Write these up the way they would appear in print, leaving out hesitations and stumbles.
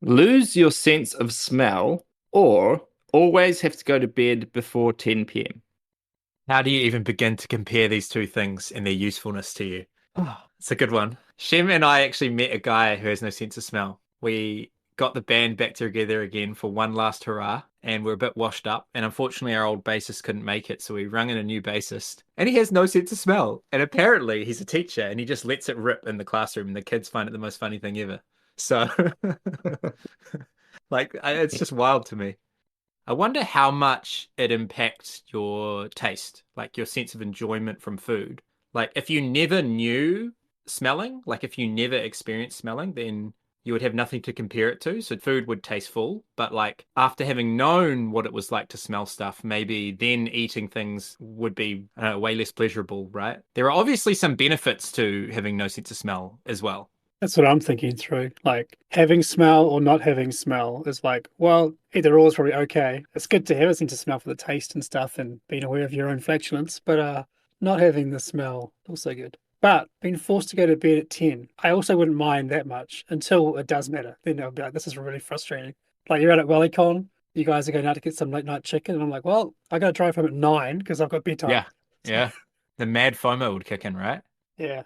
Lose your sense of smell or always have to go to bed before 10 p.m. How do you even begin to compare these two things and their usefulness to you? Oh, it's a good one. Shem and I actually met a guy who has no sense of smell. We got the band back together again for one last hurrah, and we're a bit washed up. And unfortunately, our old bassist couldn't make it, so we rung in a new bassist. And he has no sense of smell. And apparently, he's a teacher, and he just lets it rip in the classroom, and the kids find it the most funny thing ever. So, it's just wild to me. I wonder how much it impacts your taste, like your sense of enjoyment from food. Like if you never knew smelling, like if you never experienced smelling, then you would have nothing to compare it to. So food would taste full. But like after having known what it was like to smell stuff, maybe then eating things would be way less pleasurable, right? There are obviously some benefits to having no sense of smell as well. That's what I'm thinking through. Like having smell or not having smell is like, well, either or is probably okay. It's good to have a sense of smell for the taste and stuff and being aware of your own flatulence, but not having the smell also good. But being forced to go to bed at 10, I also wouldn't mind that much until it does matter. Then I'll be like, this is really frustrating. Like you're out at WellyCon, you guys are going out to get some late night chicken, and I'm like, well, I got to drive home at 9 because I've got bedtime. Yeah. Yeah. The mad FOMO would kick in, right? Yeah,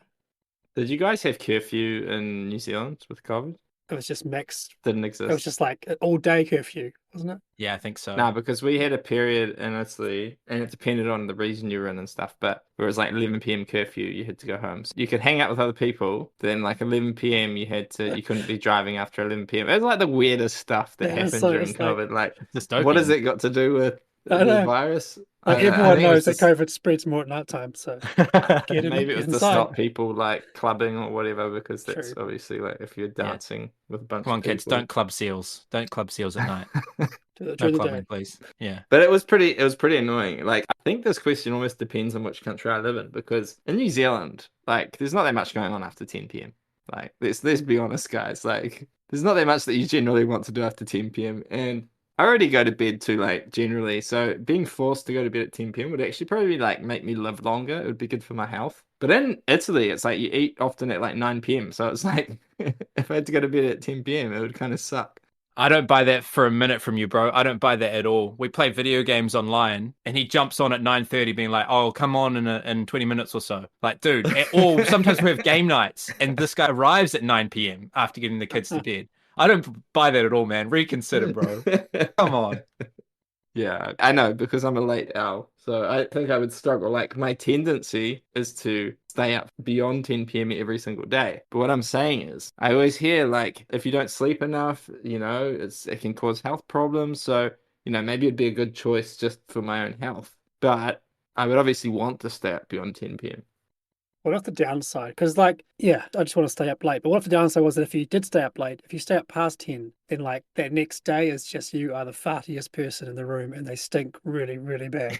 Did you guys have curfew in New Zealand with COVID? it was just mixed. Didn't It was exist. just like an all day curfew, wasn't it? Yeah, I think so. No, because we had a period in Italy, and it depended on the region you were in and stuff, but where it was like 11 p.m. curfew, you had to go home. So you could hang out with other people, then like 11 p.m. you couldn't be driving after 11 p.m. It was like the weirdest stuff that Yeah, happened so during it's like, COVID. Like, what has Dystopian. it got to do with I the know. virus? Like I everyone think it was knows that just COVID spreads more at night time, so maybe it get was to inside. stop people like clubbing or whatever, because that's True. obviously like if you're Yeah. dancing with a bunch Come of on, kids, people. don't club seals. Don't club seals at night. No During the clubbing, day. please. Yeah. But it was pretty annoying. Like, I think this question almost depends on which country I live in, because in New Zealand, like, there's not that much going on after 10 p.m. Like, let's be honest, guys. Like, there's not that much that you generally want to do after 10 p.m. And I already go to bed too late generally, so being forced to go to bed at 10 p.m. would actually probably like make me live longer. It would be good for my health. But in Italy, it's like you eat often at like 9 p.m. So it's like if I had to go to bed at 10 p.m., it would kind of suck. I don't buy that for a minute from you, bro. I don't buy that at all. We play video games online and he jumps on at 9:30 being like, "Oh, come on in 20 minutes or so." Like, dude, or sometimes we have game nights and this guy arrives at 9 p.m. after getting the kids to bed. I don't buy that at all, man. Reconsider, bro. Come on. Yeah, I know because I'm a late owl. So I think I would struggle. Like my tendency is to stay up beyond 10 p.m. every single day. But what I'm saying is I always hear like if you don't sleep enough, it can cause health problems. So, maybe it'd be a good choice just for my own health. But I would obviously want to stay up beyond 10 p.m. What if the downside? Because, like, yeah, I just want to stay up late. But what if the downside was that if you did stay up late, if you stay up past 10, then, like, that next day is just you are the fartiest person in the room and they stink really, really bad.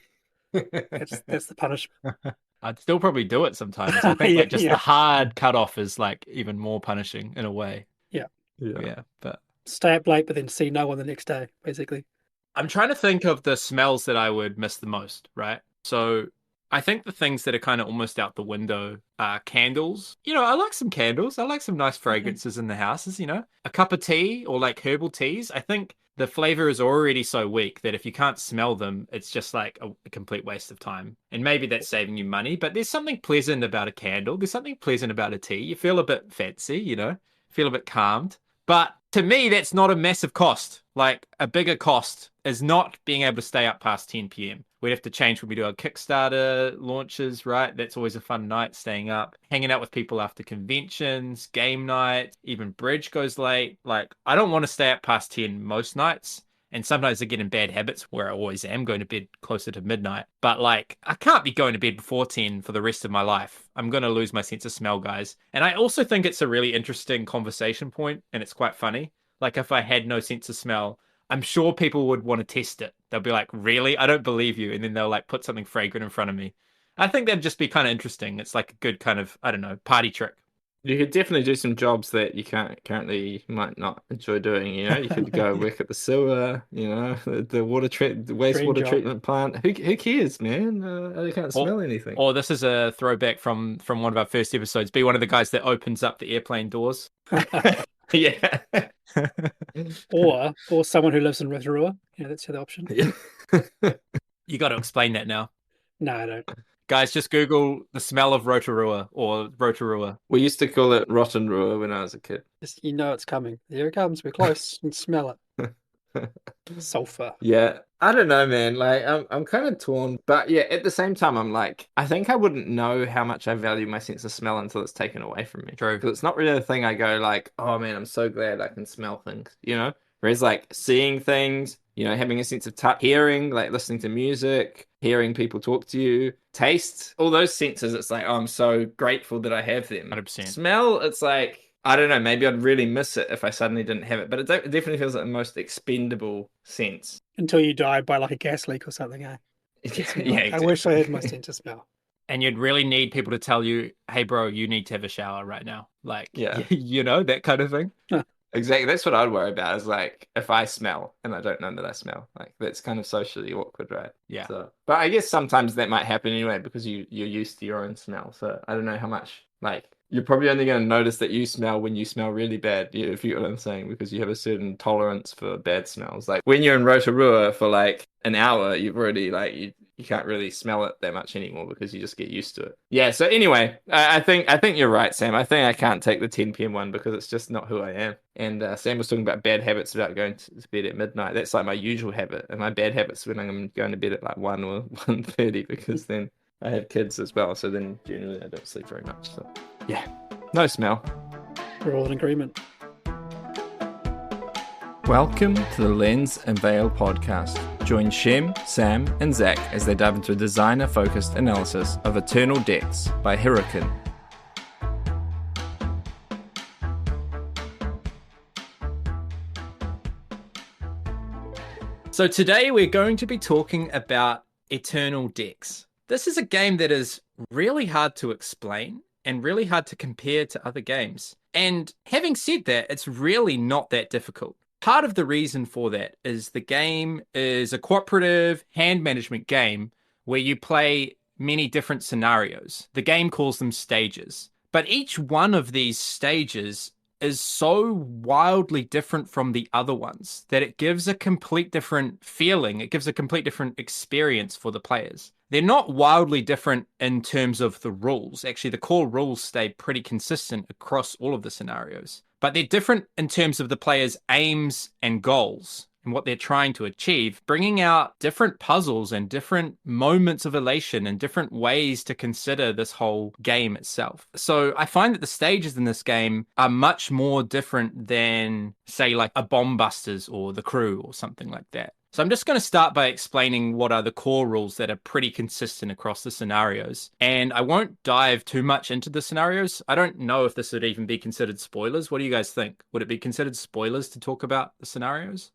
That's the punishment. I'd still probably do it sometimes. I think Yeah, like just the yeah, hard cutoff is like even more punishing in a way. yeah. Yeah. Yeah, but Stay up late, but then see no one the next day, basically. I'm trying to think of the smells that I would miss the most, right? So I think the things that are kind of almost out the window are candles. I like some candles. I like some nice Mhm. fragrances in the houses, A cup of tea or like herbal teas. I think the flavor is already so weak that if you can't smell them, it's just like a complete waste of time. And maybe that's saving you money, but there's something pleasant about a candle. There's something pleasant about a tea. You feel a bit fancy, feel a bit calmed. But to me, that's not a massive cost. Like a bigger cost is not being able to stay up past 10 p.m. We'd have to change when we do our Kickstarter launches, right? That's always a fun night, staying up, hanging out with people after conventions, game night, even bridge goes late. Like, I don't want to stay up past 10 most nights. And sometimes I get in bad habits where I always am going to bed closer to midnight. But like, I can't be going to bed before 10 for the rest of my life. I'm going to lose my sense of smell, guys. And I also think it's a really interesting conversation point, and it's quite funny. Like, if I had no sense of smell, I'm sure people would want to test it. They'll be like, really? I don't believe you. And then they'll like put something fragrant in front of me. I think that'd just be kind of interesting. It's like a good kind of, I don't know, party trick. You could definitely do some jobs that you can't currently might not enjoy doing. You could go Yeah, work at the sewer, the the dream wastewater job. treatment plant. Who cares, man? I can't Or, smell anything. or this is a throwback from one of our first episodes. Be one of the guys that opens up the airplane doors. Yeah. or someone who lives in Rotorua. That's the other option. Yeah. You got to explain that now. No, I don't. Guys, just Google the smell of Rotorua or Rotorua. We used to call it rotten rua when I was a kid. Just, it's coming. There it comes. We're close. You can smell it. Sulfur. Yeah, I don't know, man. Like, I'm kind of torn, but yeah, at the same time, I'm like, I think I wouldn't know how much I value my sense of smell until it's taken away from me. True. Because it's not really a thing I go like, oh man, I'm so glad I can smell things, Whereas like seeing things, having a sense of touch, hearing, like listening to music, hearing people talk to you, taste, all those senses, it's like, oh, I'm so grateful that I have them. 100%. Smell, it's like, I don't know, maybe I'd really miss it if I suddenly didn't have it, but it definitely feels like the most expendable sense. Until you die by like a gas leak or something, eh? Yeah, I wish I had my sense of smell. And you'd really need people to tell you, hey, bro, you need to have a shower right now. Like, Yeah. that kind of thing. Exactly. That's what I'd worry about is like if I smell and I don't know that I smell. Like that's kind of socially awkward, right? Yeah. So, but I guess sometimes that might happen anyway because you're used to your own smell. So I don't know how much like you're probably only going to notice that you smell when you smell really bad, if you get what I'm saying, because you have a certain tolerance for bad smells. Like when you're in Rotorua for like an hour, you've already like you can't really smell it that much anymore because you just get used to it. Yeah. So anyway, I think you're right, Sam. I think I can't take the 10 p.m. one because it's just not who I am. And Sam was talking about bad habits about going to bed at midnight. That's like my usual habit, and my bad habits when I'm going to bed at like 1 or 1:30 because then I have kids as well. So then generally I don't sleep very much. So yeah, no smell. We're all in agreement. Welcome to the Lens and Veil podcast. Join Shem, Sam, and Zach as they dive into a designer-focused analysis of Eternal Decks by Hiroken. So today we're going to be talking about Eternal Decks. This is a game that is really hard to explain and really hard to compare to other games. And having said that, it's really not that difficult. Part of the reason for that is the game is a cooperative hand management game where you play many different scenarios. The game calls them stages. But each one of these stages is so wildly different from the other ones that it gives a complete different feeling. It gives a complete different experience for the players. They're not wildly different in terms of the rules. Actually, the core rules stay pretty consistent across all of the scenarios. But they're different in terms of the players' aims and goals and what they're trying to achieve, bringing out different puzzles and different moments of elation and different ways to consider this whole game itself. So I find that the stages in this game are much more different than, say, like a Bomb Busters or The Crew or something like that. So I'm just going to start by explaining what are the core rules that are pretty consistent across the scenarios. And I won't dive too much into the scenarios. I don't know if this would even be considered spoilers. What do you guys think? Would it be considered spoilers to talk about the scenarios?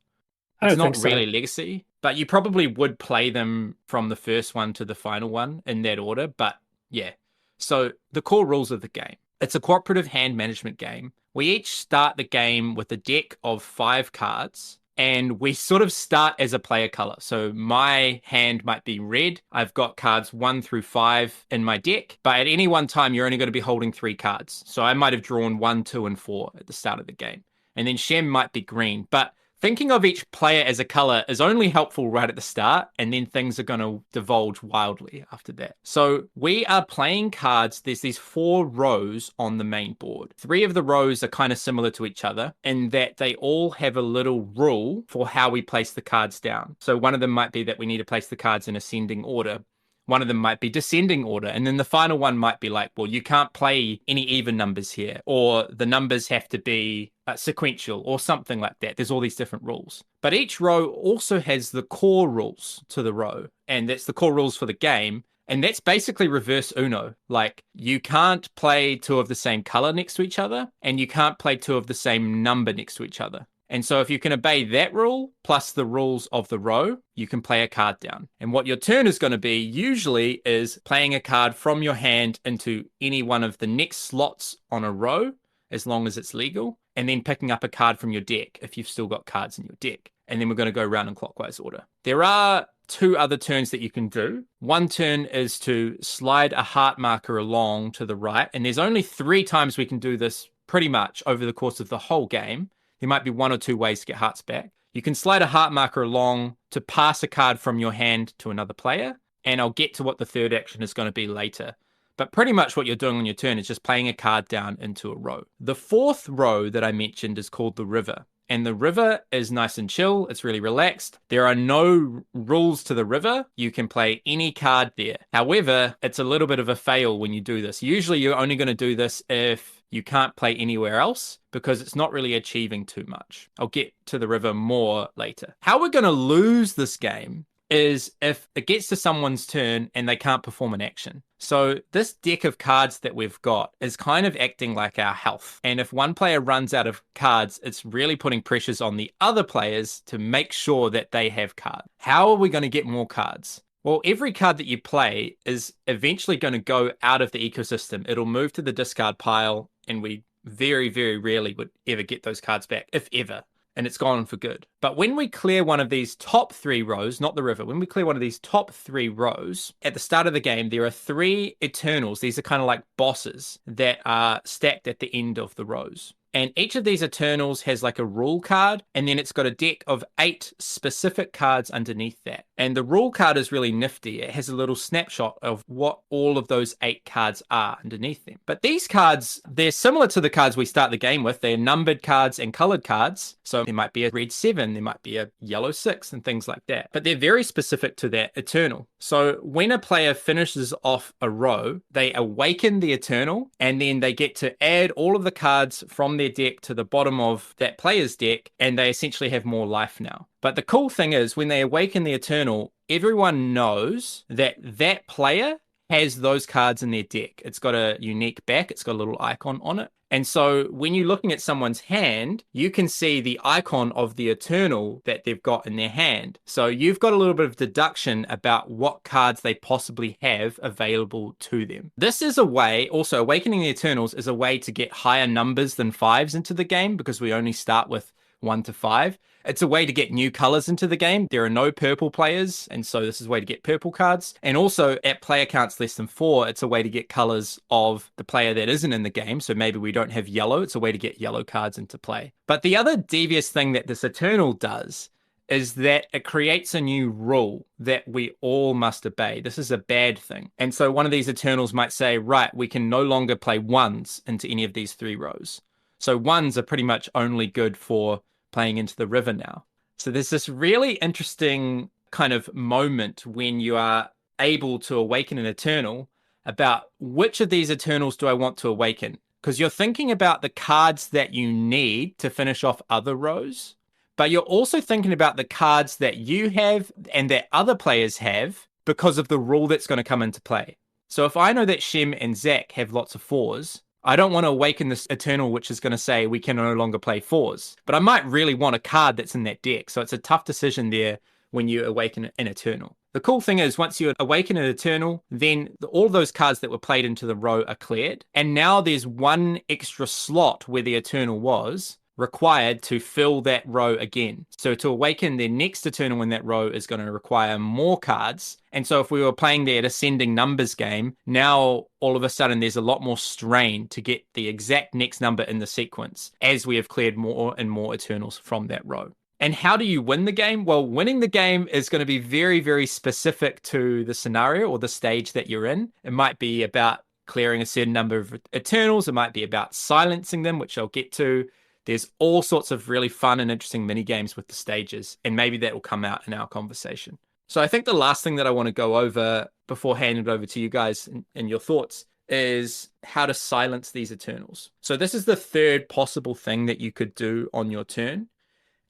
It's not really Legacy, but you probably would play them from the first one to the final one in that order. But yeah, so the core rules of the game. It's a cooperative hand management game. We each start the game with a deck of 5 cards. And we sort of start as a player color. So my hand might be red. I've got cards 1 through 5 in my deck. But at any one time, you're only going to be holding 3 cards. So I might have drawn 1, 2, and 4 at the start of the game. And then Shem might be green. But thinking of each player as a color is only helpful right at the start, and then things are going to divulge wildly after that. So we are playing cards. There's these 4 rows on the main board. 3 of the rows are kind of similar to each other in that they all have a little rule for how we place the cards down. So one of them might be that we need to place the cards in ascending order. One of them might be descending order. And then the final one might be like, well, you can't play any even numbers here, or the numbers have to be sequential or something like that. There's all these different rules. But each row also has the core rules to the row. And that's the core rules for the game. And that's basically reverse Uno. Like you can't play 2 of the same color next to each other, and you can't play 2 of the same number next to each other. And so if you can obey that rule, plus the rules of the row, you can play a card down. And what your turn is going to be usually is playing a card from your hand into any one of the next slots on a row, as long as it's legal, and then picking up a card from your deck if you've still got cards in your deck. And then we're going to go around in clockwise order. There are 2 other turns that you can do. One turn is to slide a heart marker along to the right. And there's only 3 times we can do this pretty much over the course of the whole game. There might be one or two ways to get hearts back. You can slide a heart marker along to pass a card from your hand to another player, and I'll get to what the third action is going to be later. But pretty much what you're doing on your turn is just playing a card down into a row. The fourth row that I mentioned is called the river. And the river is nice and chill. It's really relaxed. There are no rules to the river. You can play any card there. However, it's a little bit of a fail when you do this. Usually you're only going to do this if you can't play anywhere else because it's not really achieving too much. I'll get to the river more later. How we're going to lose this game is if it gets to someone's turn and they can't perform an action. So this deck of cards that we've got is kind of acting like our health. And if one player runs out of cards, it's really putting pressures on the other players to make sure that they have cards. How are we going to get more cards? Well, every card that you play is eventually going to go out of the ecosystem. It'll move to the discard pile, and we very, very rarely would ever get those cards back, if ever. And it's gone for good. But when we clear one of these top 3 rows, not the river, when we clear one of these top 3 rows, at the start of the game, there are 3 Eternals. These are kind of like bosses that are stacked at the end of the rows. And each of these Eternals has like a rule card, and then it's got a deck of 8 specific cards underneath that. And the rule card is really nifty. It has a little snapshot of what all of those 8 cards are underneath them. But these cards, they're similar to the cards we start the game with. They're numbered cards and colored cards. So there might be a red 7, there might be a yellow 6, and things like that. But they're very specific to that Eternal. So when a player finishes off a row, they awaken the Eternal, and then they get to add all of the cards from their deck to the bottom of that player's deck, and they essentially have more life now. But the cool thing is, when they awaken the Eternal, everyone knows that that player has those cards in their deck. It's got a unique back, it's got a little icon on it. And so when you're looking at someone's hand, you can see the icon of the Eternal that they've got in their hand. So you've got a little bit of deduction about what cards they possibly have available to them. This is a way, also Awakening the Eternals is a way to get higher numbers than 5s into the game, because we only start with 1 to 5. It's a way to get new colors into the game. There are no purple players, and so this is a way to get purple cards. And also, at player counts less than 4, it's a way to get colors of the player that isn't in the game. So maybe we don't have yellow. It's a way to get yellow cards into play. But the other devious thing that this Eternal does is that it creates a new rule that we all must obey. This is a bad thing. And so one of these Eternals might say, right, we can no longer play 1s into any of these 3 rows. So 1s are pretty much only good for playing into the river now. So there's this really interesting kind of moment when you are able to awaken an Eternal about which of these Eternals do I want to awaken? Because you're thinking about the cards that you need to finish off other rows, but you're also thinking about the cards that you have and that other players have because of the rule that's going to come into play. So if I know that Shem and Zach have lots of 4s, I don't want to awaken this Eternal, which is going to say we can no longer play 4s. But I might really want a card that's in that deck. So it's a tough decision there when you awaken an Eternal. The cool thing is, once you awaken an Eternal, then all those cards that were played into the row are cleared. And now there's one extra slot where the Eternal was required to fill that row again. So to awaken the next Eternal in that row is going to require more cards. And so if we were playing that ascending numbers game, now all of a sudden there's a lot more strain to get the exact next number in the sequence as we have cleared more and more Eternals from that row. And how do you win the game? Well, winning the game is going to be very, very specific to the scenario or the stage that you're in. It might be about clearing a certain number of Eternals. It might be about silencing them, which I'll get to. There's all sorts of really fun and interesting mini games with the stages, and maybe that will come out in our conversation. So I think the last thing that I want to go over before handing it over to you guys and your thoughts is how to silence these Eternals. So this is the third possible thing that you could do on your turn,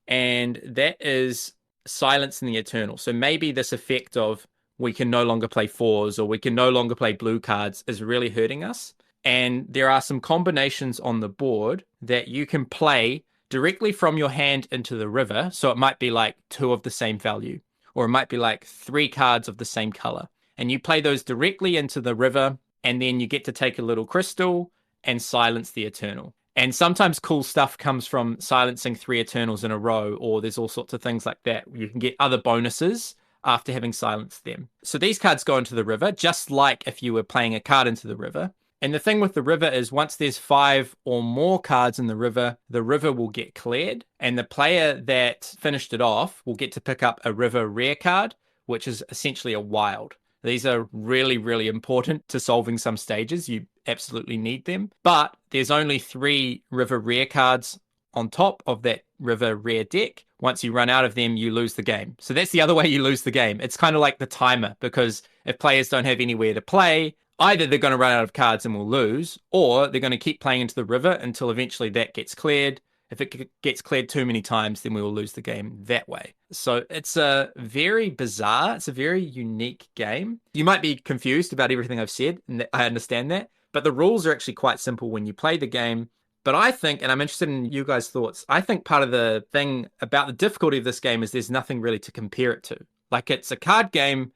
and that is silencing the Eternal. So maybe this effect of we can no longer play 4s or we can no longer play blue cards is really hurting us. And there are some combinations on the board that you can play directly from your hand into the river. So it might be like 2 of the same value, or it might be like 3 cards of the same color. And you play those directly into the river, and then you get to take a little crystal and silence the Eternal. And sometimes cool stuff comes from silencing 3 Eternals in a row, or there's all sorts of things like that. You can get other bonuses after having silenced them. So these cards go into the river, just like if you were playing a card into the river. And the thing with the river is once there's 5 or more cards in the river will get cleared, and the player that finished it off will get to pick up a river rare card, which is essentially a wild. These are really, really important to solving some stages. You absolutely need them. But there's only 3 river rare cards on top of that river rare deck. Once you run out of them, you lose the game. So that's the other way you lose the game. It's kind of like the timer, because if players don't have anywhere to play, either they're going to run out of cards and will lose, or they're going to keep playing into the river until eventually that gets cleared. If it gets cleared too many times, then we will lose the game that way. So it's a very bizarre, it's a very unique game. You might be confused about everything I've said, and I understand that, but the rules are actually quite simple when you play the game. But I think, and I'm interested in you guys' thoughts, I think part of the thing about the difficulty of this game is there's nothing really to compare it to. Like, it's a card game,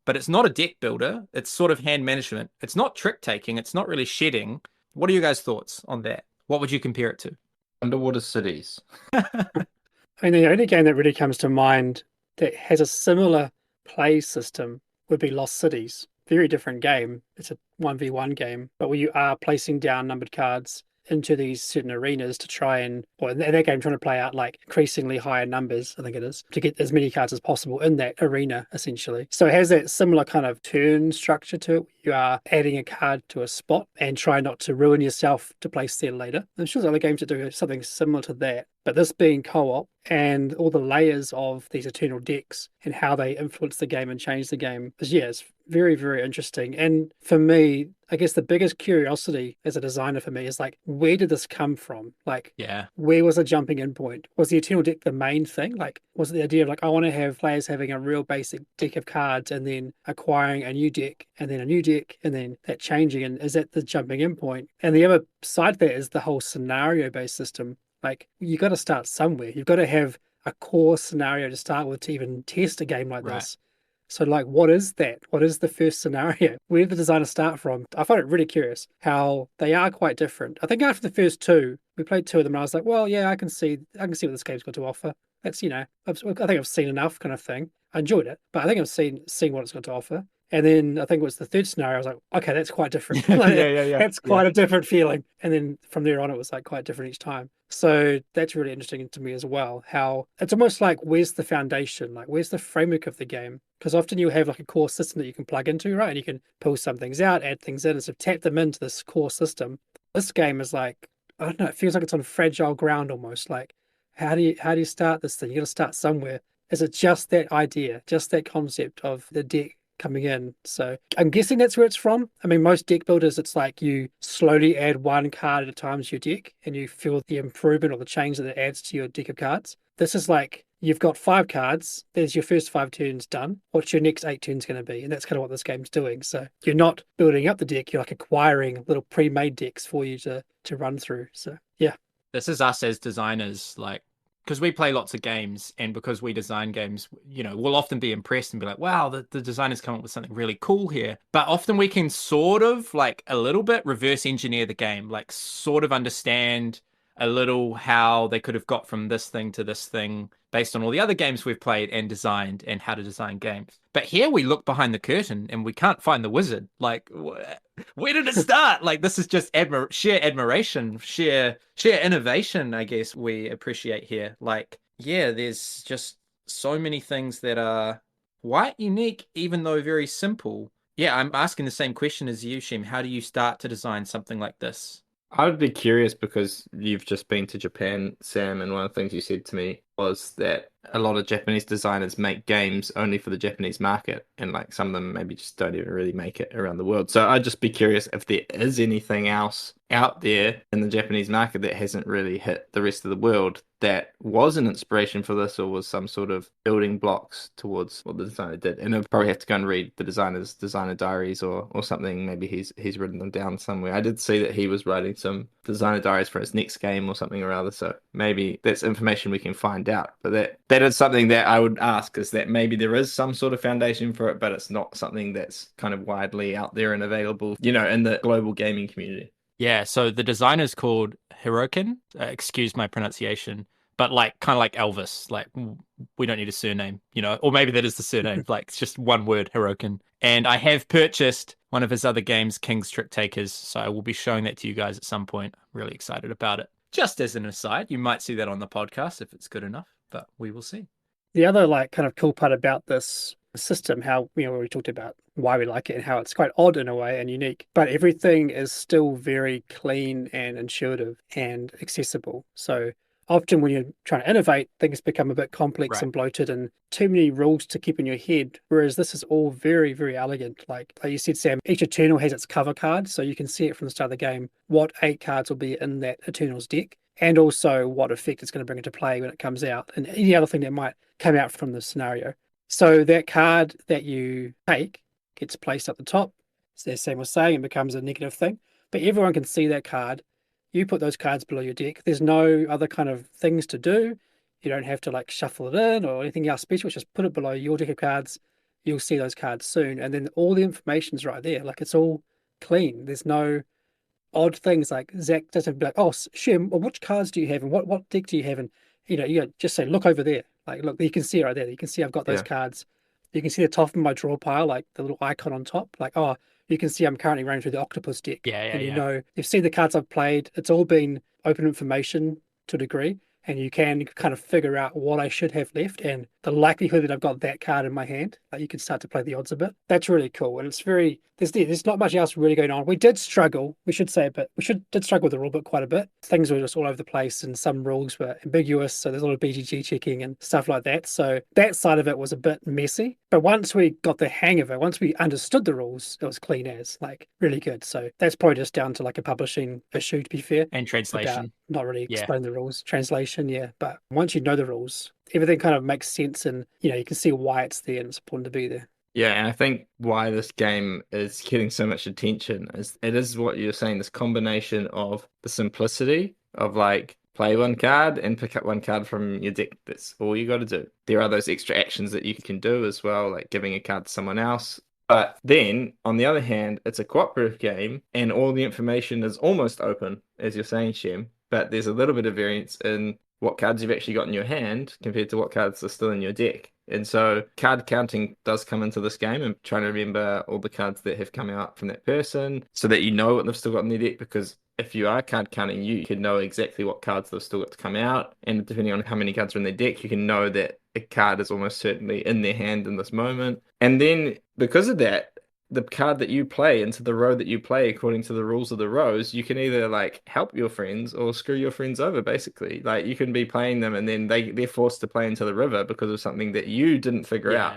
but it's not a deck builder. It's sort of hand management. It's not trick taking. It's not really shedding. What are you guys' thoughts on that? What would you compare it to? Underwater cities. I mean, the only game that really comes to mind that has a similar play system would be Lost Cities. Very different game. It's a 1v1 game, but where you are placing down numbered cards into these certain arenas to try and, or in that game, trying to play out like increasingly higher numbers, I think it is, to get as many cards as possible in that arena, essentially. So it has that similar kind of turn structure to it. You are adding a card to a spot and try not to ruin yourself to place there later. I'm sure there's other games that do something similar to that. But this being co-op and all the layers of these eternal decks and how they influence the game and change the game is, yeah, it's very, very interesting. And for me, I guess the biggest curiosity as a designer for me is like, where did this come from? Like, Yeah. where was the jumping in point? Was the eternal deck the main thing? Like, was it the idea of like, I want to have players having a real basic deck of cards and then acquiring a new deck and then a new deck and then that changing? And is that the jumping in point? And the other side of that is the whole scenario based system. Like, you got to start somewhere. You've got to have a core scenario to start with to even test a game like this. So, like, what is that? What is the first scenario? Where did the designers start from? I find it really curious how they are quite different. I think after the first 2, we played 2 of them, and I was like, well, yeah, I can see what this game's got to offer. That's, I think I've seen enough kind of thing. I enjoyed it, but I think I've seen what it's got to offer. And then I think it was the third scenario. I was like, okay, that's quite different. Like, yeah. That's quite a different feeling. And then from there on, it was like quite different each time. So that's really interesting to me as well. How it's almost like, where's the foundation? Like, where's the framework of the game? Because often you have like a core system that you can plug into, right? And you can pull some things out, add things in, and sort of tap them into this core system. This game is like, I don't know, it feels like it's on fragile ground almost. Like, how do you start this thing? You got to start somewhere. Is it just that idea, just that concept of the deck coming in? So I'm guessing that's where it's from. I mean, most deck builders, it's like you slowly add one card at a time to your deck and you feel the improvement or the change that it adds to your deck of cards. This is like, you've got 5 cards, there's your first 5 turns done. What's your next 8 turns going to be? And that's kind of what this game's doing. So you're not building up the deck, you're like acquiring little pre-made decks for you to run through. So yeah. This is us as designers, like, because we play lots of games, and because we design games, we'll often be impressed and be like, wow, the designers come up with something really cool here. But often we can sort of, like, a little bit reverse engineer the game, like sort of understand a little how they could have got from this thing to this thing based on all the other games we've played and designed and how to design games. But here we look behind the curtain and we can't find the wizard. Like, where did it start? Like, this is just sheer admiration, sheer innovation, I guess we appreciate here. Like, yeah, there's just so many things that are quite unique, even though very simple. Yeah, I'm asking the same question as you, Shem. How do you start to design something like this? I would be curious because you've just been to Japan, Sam, and one of the things you said to me was that a lot of Japanese designers make games only for the Japanese market, and like some of them maybe just don't even really make it around the world. So I'd just be curious if there is anything else out there in the Japanese market that hasn't really hit the rest of the world that was an inspiration for this or was some sort of building blocks towards what the designer did. And I'll probably have to go and read the designer's designer diaries or something. Maybe he's written them down somewhere. I did see that he was writing some designer diaries for his next game or something or other. So maybe that's information we can find out. But that is something that I would ask, is that maybe there is some sort of foundation for it, but it's not something that's kind of widely out there and available, in the global gaming community. Yeah, so the designer's called Hiroken. Excuse my pronunciation, but like kind of like Elvis, like we don't need a surname, or maybe that is the surname, like it's just one word, Hiroken. And I have purchased one of his other games, King's Trick Takers, so I will be showing that to you guys at some point. I'm really excited about it. Just as an aside, you might see that on the podcast if it's good enough, but we will see. The other like kind of cool part about this system, how we talked about why we like it and how it's quite odd in a way and unique, but everything is still very clean and intuitive and accessible. So often when you're trying to innovate, things become a bit complex and bloated and too many rules to keep in your head. Whereas this is all very, very elegant. Like you said, Sam, each Eternal has its cover card, so you can see it from the start of the game what 8 cards will be in that Eternal's deck, and also what effect it's going to bring into play when it comes out, and any other thing that might come out from the scenario. So that card that you take gets placed at the top, as Sam was saying, it becomes a negative thing. But everyone can see that card. You put those cards below your deck. There's no other kind of things to do. You don't have to like shuffle it in or anything else special. Just put it below your deck of cards. You'll see those cards soon. And then all the information's right there. Like it's all clean. There's no odd things like Zach doesn't be like, oh, Shem, well, which cards do you have and what deck do you have? And you just say, look over there. Like, look, you can see it right there. You can see I've got those cards. You can see the top of my draw pile, like the little icon on top. Like, oh, you can see I'm currently running through the Octopus deck. And you've seen the cards I've played. It's all been open information to a degree. And you can kind of figure out what I should have left and the likelihood that I've got that card in my hand. Like you can start to play the odds a bit. That's really cool. And it's very, there's not much else really going on. We did struggle, we should say, but did struggle with the rule book quite a bit. Things were just all over the place and some rules were ambiguous. So there's a lot of BGG checking and stuff like that. So that side of it was a bit messy. But once we got the hang of it, once we understood the rules, it was clean as, like really good. So that's probably just down to like a publishing issue, to be fair. And translation. Not really explaining the rules. Translation, yeah. But once you know the rules, everything kind of makes sense and, you can see why it's there and it's important to be there. Yeah, and I think why this game is getting so much attention is it is what you're saying, this combination of the simplicity of like play one card and pick up one card from your deck. That's all you got to do. There are those extra actions that you can do as well, like giving a card to someone else. But then, on the other hand, it's a cooperative game and all the information is almost open, as you're saying, Shem. But there's a little bit of variance in what cards you've actually got in your hand compared to what cards are still in your deck. And so card counting does come into this game and trying to remember all the cards that have come out from that person so that you know what they've still got in their deck, because if you are card counting, you can know exactly what cards they've still got to come out. And depending on how many cards are in their deck, you can know that a card is almost certainly in their hand in this moment. And then because of that, the card that you play into the row that you play according to the rules of the rows, you can either like help your friends or screw your friends over, basically. Like you can be playing them and then they're forced to play into the river because of something that you didn't figure out,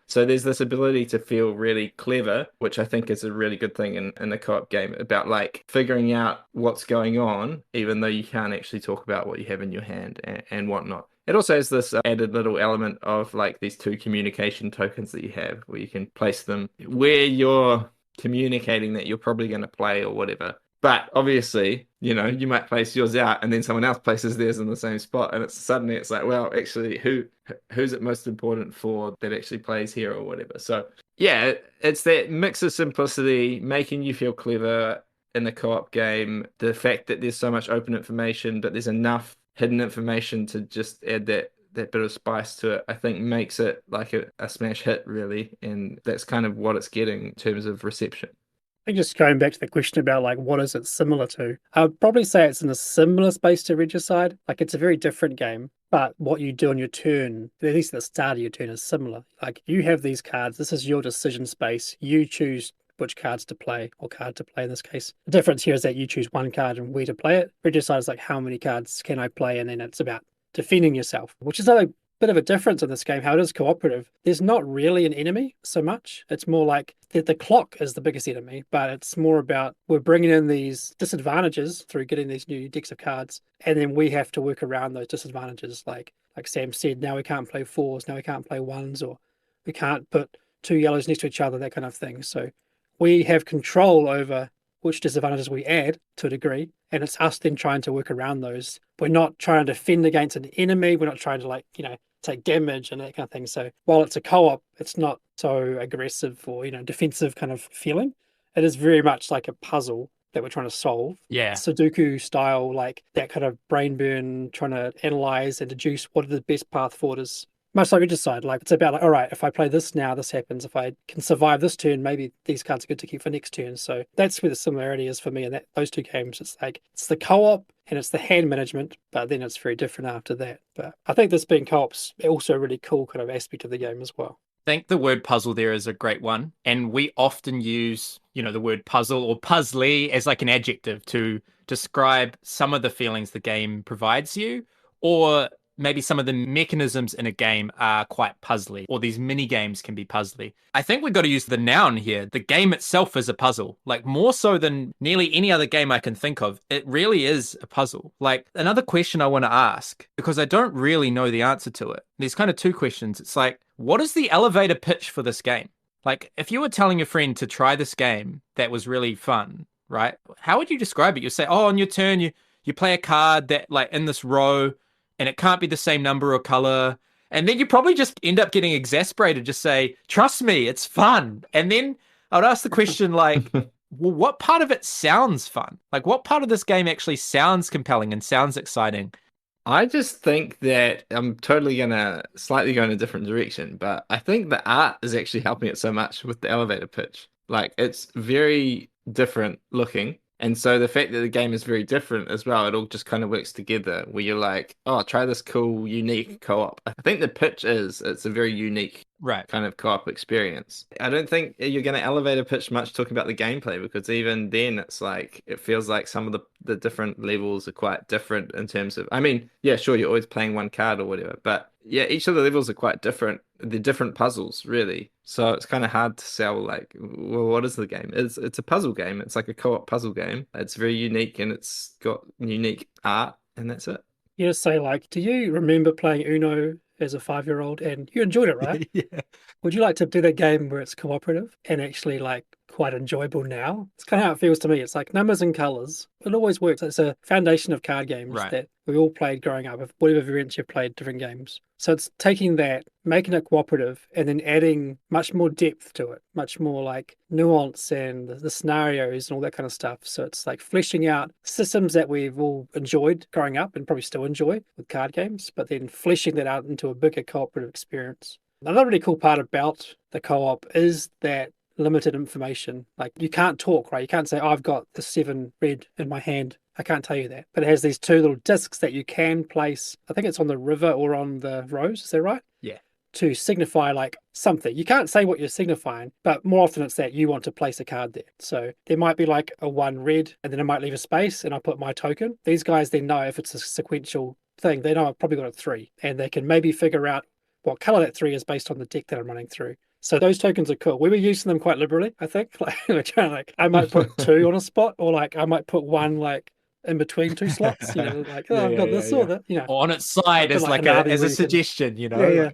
So there's this ability to feel really clever, which I think is a really good thing in a co-op game, about like figuring out what's going on, even though you can't actually talk about what you have in your hand and whatnot. It also has this added little element of like these 2 communication tokens that you have where you can place them where you're communicating that you're probably going to play or whatever. But obviously, you might place yours out and then someone else places theirs in the same spot. And suddenly it's like, well, actually, who's it most important for that actually plays here or whatever. So yeah, it's that mix of simplicity, making you feel clever in the co-op game. The fact that there's so much open information, but there's enough hidden information to just add that bit of spice to it, I think makes it like a smash hit, really. And that's kind of what it's getting in terms of reception. I think just going back to the question about like what is it similar to, I would probably say it's in a similar space to Regicide. Like it's a very different game, but what you do on your turn, at least at the start of your turn, is similar. Like you have these cards, this is your decision space, you choose which cards to play, or card to play in this case. The difference here is that you choose one card and where to play it. Regicide is like, how many cards can I play? And then it's about defending yourself, which is a bit of a difference in this game, how it is cooperative. There's not really an enemy so much. It's more like the clock is the biggest enemy, but it's more about we're bringing in these disadvantages through getting these new decks of cards, and then we have to work around those disadvantages. Like Sam said, now we can't play 4s, now we can't play 1s, or we can't put 2 yellows next to each other, that kind of thing. So we have control over which disadvantages we add to a degree, and it's us then trying to work around those. We're not trying to defend against an enemy. We're not trying to take damage and that kind of thing. So while it's a co-op, it's not so aggressive or defensive kind of feeling. It is very much like a puzzle that we're trying to solve. Yeah. Sudoku style, like that kind of brain burn, trying to analyze and deduce what the best path forward is. Much like Regicide, like it's about like, all right, if I play this now, this happens. If I can survive this turn, maybe these cards are good to keep for next turn. So that's where the similarity is for me. And that those two games, it's like it's the co-op and it's the hand management, but then it's very different after that. But I think this being co-op's also a really cool kind of aspect of the game as well. I think the word puzzle there is a great one. And we often use, the word puzzle or puzzly as like an adjective to describe some of the feelings the game provides you, or maybe some of the mechanisms in a game are quite puzzly, or these mini games can be puzzly. I think we've got to use the noun here. The game itself is a puzzle, like more so than nearly any other game I can think of. It really is a puzzle. Like another question I want to ask, because I don't really know the answer to it. There's kind of two questions. It's like, what is the elevator pitch for this game? Like if you were telling a friend to try this game that was really fun, right? How would you describe it? You say, oh, on your turn, you play a card that like in this row, and it can't be the same number or color. And then you probably just end up getting exasperated, just say, trust me, it's fun. And then I would ask the question like, well, what part of it sounds fun? Like what part of this game actually sounds compelling and sounds exciting? I just think that I'm totally gonna slightly go in a different direction, but I think the art is actually helping it so much with the elevator pitch. Like it's very different looking. And so the fact that the game is very different as well, it all just kind of works together where you're like, oh, try this cool, unique co-op. I think the pitch it's a very unique kind of co-op experience. I don't think you're going to elevator pitch much talking about the gameplay, because even then it's like, it feels like some of the different levels are quite different in terms of, I mean, yeah, sure, you're always playing one card or whatever, but yeah, each of the levels are quite different. They're different puzzles, really. So it's kind of hard to sell, like, well, what is the game? It's a puzzle game. It's like a co-op puzzle game. It's very unique and it's got unique art, and that's it. You just say, like, do you remember playing Uno as a 5-year-old and you enjoyed it, right? Yeah. Would you like to do that game where it's cooperative and actually like quite enjoyable now? It's kind of how it feels to me. It's like numbers and colors. It always works. It's a foundation of card games that we all played growing up. Whatever variants you've played, different games. So it's taking that, making it cooperative, and then adding much more depth to it, much more like nuance and the scenarios and all that kind of stuff. So it's like fleshing out systems that we've all enjoyed growing up and probably still enjoy with card games, but then fleshing that out into a bigger cooperative experience. Another really cool part about the co-op is that limited information. Like you can't talk, right? You can't say, oh, I've got the 7 red in my hand. I can't tell you that. But it has these 2 little discs that you can place. I think it's on the river or on the rose. Is that right? Yeah. To signify like something. You can't say what you're signifying, but more often it's that you want to place a card there. So there might be like a 1 red, and then I might leave a space and I put my token. These guys then know if it's a sequential thing. They know I've probably got a 3, and they can maybe figure out what color that 3 is based on the deck that I'm running through. So those tokens are cool. We were using them quite liberally, I think. Like we're trying to, like, I might put 2 on a spot, or like I might put 1 like in between 2 slots. Like, oh, I've got this or that. Or on its side as like as a suggestion, Yeah.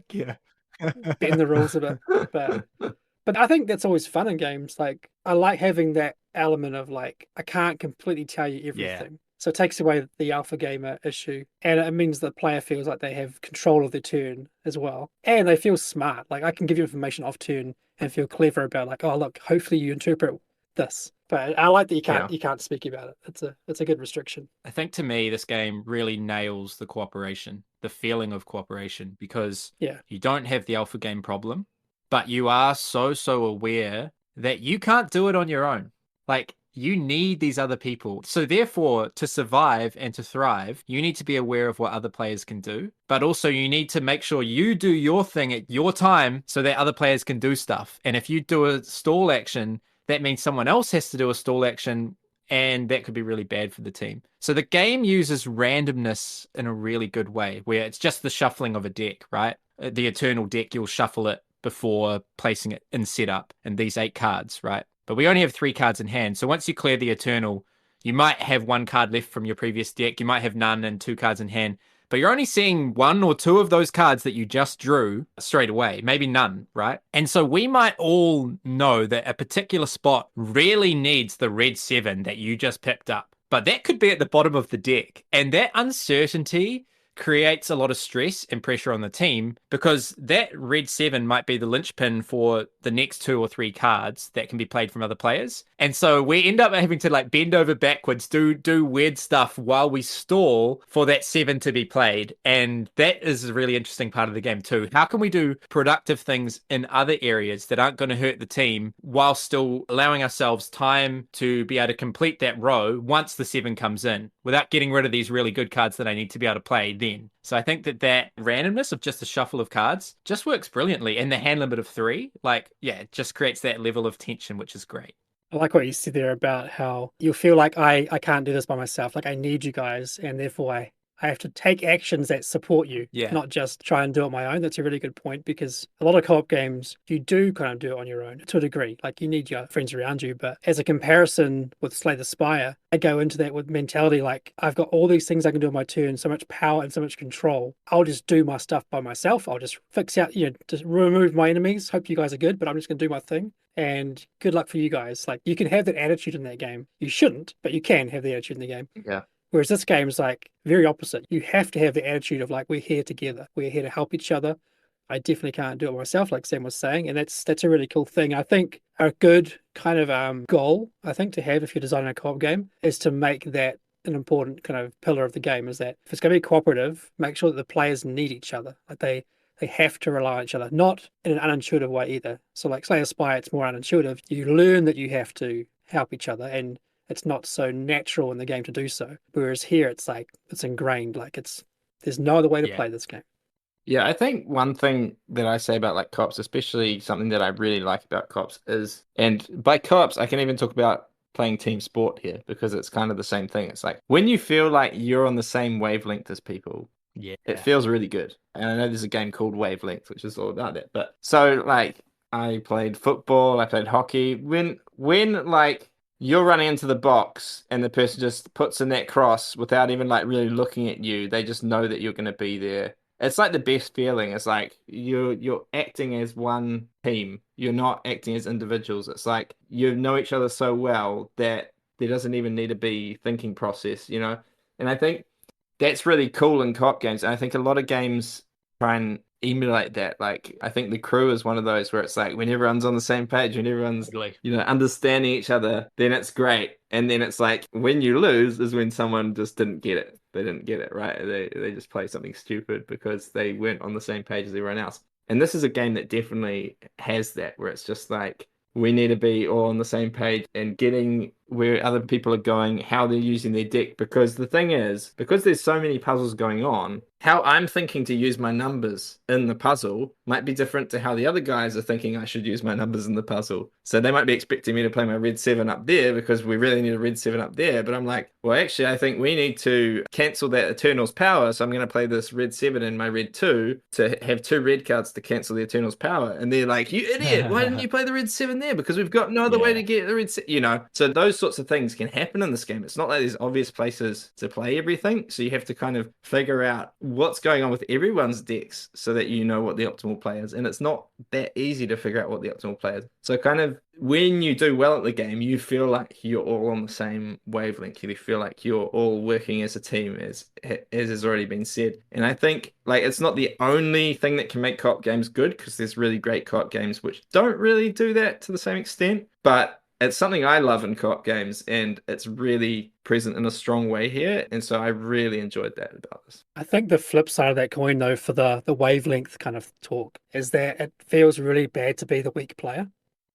Bend the rules a bit. But I think that's always fun in games. Like I like having that element of like I can't completely tell you everything. So it takes away the alpha gamer issue, and it means the player feels like they have control of their turn as well, and they feel smart. Like I can give you information off turn and feel clever about like, oh look, hopefully you interpret this. But I like that you can't speak about it. It's a good restriction. I think to me this game really nails the cooperation, the feeling of cooperation, because you don't have the alpha game problem, but you are so aware that you can't do it on your own. Like you need these other people. So therefore, to survive and to thrive, you need to be aware of what other players can do. But also you need to make sure you do your thing at your time so that other players can do stuff. And if you do a stall action, that means someone else has to do a stall action, and that could be really bad for the team. So the game uses randomness in a really good way, where it's just the shuffling of a deck, right? The Eternal deck, you'll shuffle it before placing it in setup, and these 8 cards, right? But we only have 3 cards in hand. So once you clear the Eternal, you might have 1 card left from your previous deck. You might have none and 2 cards in hand. But you're only seeing 1 or 2 of those cards that you just drew straight away. Maybe none, right? And so we might all know that a particular spot really needs the red 7 that you just picked up. But that could be at the bottom of the deck. And that uncertainty creates a lot of stress and pressure on the team because that red 7 might be the linchpin for the next 2 or 3 cards that can be played from other players. And so we end up having to like bend over backwards, do weird stuff while we stall for that 7 to be played. And that is a really interesting part of the game too. How can we do productive things in other areas that aren't going to hurt the team while still allowing ourselves time to be able to complete that row once the 7 comes in without getting rid of these really good cards that I need to be able to play then. So I think that randomness of just a shuffle of cards just works brilliantly. And the hand limit of 3, like, yeah, it just creates that level of tension, which is great. I like what you said there about how you feel like I can't do this by myself. Like I need you guys, and therefore I have to take actions that support you, not just try and do it on my own. That's a really good point, because a lot of co-op games, you do kind of do it on your own to a degree. Like you need your friends around you. But as a comparison with Slay the Spire, I go into that with mentality like I've got all these things I can do on my turn, so much power and so much control. I'll just do my stuff by myself. I'll just fix out, just remove my enemies. Hope you guys are good, but I'm just going to do my thing. And good luck for you guys. Like you can have that attitude in that game. You shouldn't, but you can have the attitude in the game. Yeah. Whereas this game is like very opposite. You have to have the attitude of like, we're here together. We're here to help each other. I definitely can't do it myself, like Sam was saying. And that's a really cool thing. I think a good kind of goal, I think, to have if you're designing a co-op game is to make that an important kind of pillar of the game, is that if it's going to be cooperative, make sure that the players need each other. Like they have to rely on each other, not in an unintuitive way either. So like Slay the Spire, it's more unintuitive. You learn that you have to help each other, and it's not so natural in the game to do so. Whereas here, it's like, it's ingrained. Like there's no other way to play this game. Yeah, I think one thing that I say about like co-ops, especially something that I really like about co-ops is, and by co-ops, I can even talk about playing team sport here, because it's kind of the same thing. It's like when you feel like you're on the same wavelength as people, it feels really good. And I know there's a game called Wavelength, which is all about it. But so like I played football, I played hockey. When like you're running into the box and the person just puts in that cross without even like really looking at you, they just know that you're going to be there. It's like the best feeling. It's like you're acting as one team. You're not acting as individuals. It's like you know each other so well that there doesn't even need to be thinking process, you know? And I think that's really cool in co-op games. And I think a lot of games try and emulate that. Like, I think The Crew is one of those where it's like when everyone's on the same page, when everyone's, understanding each other, then it's great. And then it's like when you lose is when someone just didn't get it. They didn't get it, right? They just play something stupid because they weren't on the same page as everyone else. And this is a game that definitely has that, where it's just like we need to be all on the same page and getting where other people are going, how they're using their deck. Because the thing is, because there's so many puzzles going on, how I'm thinking to use my numbers in the puzzle might be different to how the other guys are thinking I should use my numbers in the puzzle. So they might be expecting me to play my red 7 up there because we really need a red 7 up there. But I'm like, well, actually, I think we need to cancel that Eternal's power. So I'm going to play this red 7 in my red 2 to have 2 red cards to cancel the Eternal's power. And they're like, you idiot, why didn't you play the red 7 there? Because we've got no other way to get the red 7, So those sorts of things can happen in this game. It's not like there's obvious places to play everything. So you have to kind of figure out what's going on with everyone's decks so that you know what the optimal play is. And it's not that easy to figure out what the optimal play is. So kind of when you do well at the game, you feel like you're all on the same wavelength. You feel like you're all working as a team, as has already been said. And I think like it's not the only thing that can make co-op games good, because there's really great co-op games which don't really do that to the same extent. But it's something I love in co-op games, and it's really present in a strong way here. And so I really enjoyed that about this. I think the flip side of that coin, though, for the wavelength kind of talk, is that it feels really bad to be the weak player.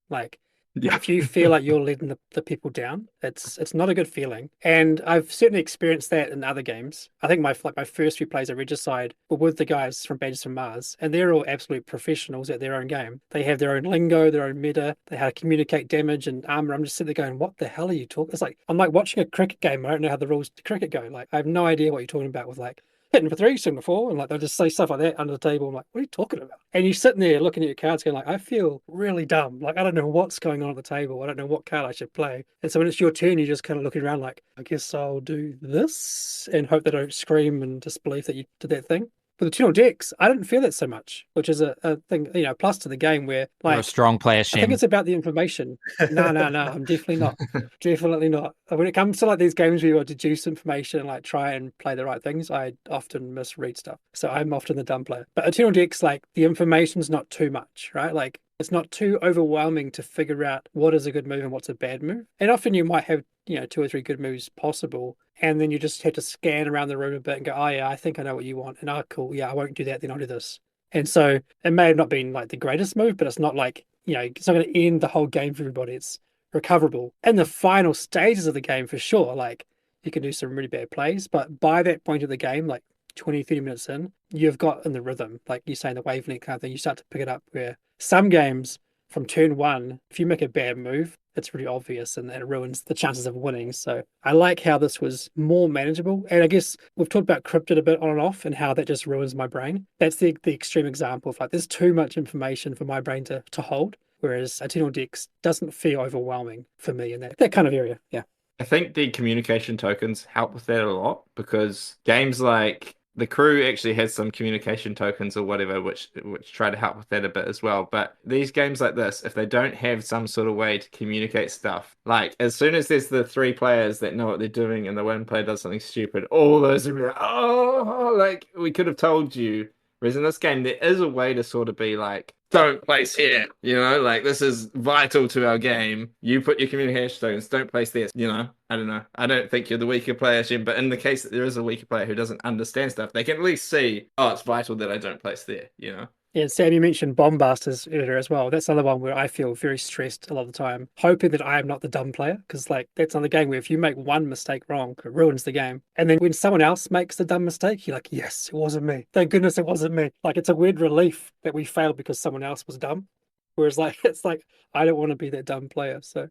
Like, if you feel like you're letting the people down, it's not a good feeling. And I've certainly experienced that in other games. I think my first few plays at Regicide were with the guys from Badges from Mars, and they're all absolute professionals at their own game. They have their own lingo, their own meta, they how to communicate damage and armor. I'm just sitting there going, what the hell are you talking? It's like, I'm like watching a cricket game. I don't know how the rules to cricket go. Like, I have no idea what you're talking about with like hitting for 3, swing for 4, and like they'll just say stuff like that under the table. I'm like, what are you talking about? And you're sitting there looking at your cards going like, I feel really dumb. Like, I don't know what's going on at the table. I don't know what card I should play. And so when it's your turn, you're just kind of looking around like, I guess I'll do this and hope they don't scream in disbelief that you did that thing. with the tunnel decks, I didn't feel that so much, which is a thing, plus to the game where You're a strong player, I think Shem. it's about the information. No, I'm definitely not. Definitely not. When it comes to like these games where you got to deduce information and like try and play the right things, I often misread stuff. So I'm often the dumb player. But Eternal Decks, like the information's not too much, right? Like it's not too overwhelming to figure out what is a good move and what's a bad move. And often you might have, 2 or 3 good moves possible. And then you just have to scan around the room a bit and go, oh yeah, I think I know what you want. And cool, yeah, I won't do that, then I'll do this. And so it may have not been like the greatest move, but it's not like, it's not going to end the whole game for everybody. It's recoverable. In the final stages of the game, for sure, like you can do some really bad plays. But by that point of the game, like 20, 30 minutes in, you've got in the rhythm, like you say in the wavelength kind of thing, you start to pick it up where some games from turn one, if you make a bad move, it's really obvious and it ruins the chances of winning. So I like how this was more manageable. And I guess we've talked about cryptid a bit on and off and how that just ruins my brain. That's the extreme example of like there's too much information for my brain to hold. Whereas Eternal Decks doesn't feel overwhelming for me in that kind of area. Yeah. I think the communication tokens help with that a lot because games like the crew actually has some communication tokens or whatever, which try to help with that a bit as well. But these games like this, if they don't have some sort of way to communicate stuff, like as soon as there's the 3 players that know what they're doing and the one player does something stupid, all those are like, oh, like we could have told you. Whereas in this game, there is a way to sort of be like, don't place here, like this is vital to our game. You put your communication tokens, don't place this, I don't know. I don't think you're the weaker player, Jim, but in the case that there is a weaker player who doesn't understand stuff, they can at least see, oh, it's vital that I don't place there. Yeah, Sam, you mentioned Bombasters earlier as well. That's another one where I feel very stressed a lot of the time, hoping that I am not the dumb player, because like that's another game where if you make one mistake wrong, it ruins the game. And then when someone else makes the dumb mistake, you're like, yes, it wasn't me. Thank goodness it wasn't me. Like it's a weird relief that we failed because someone else was dumb. Whereas like it's like I don't want to be that dumb player. So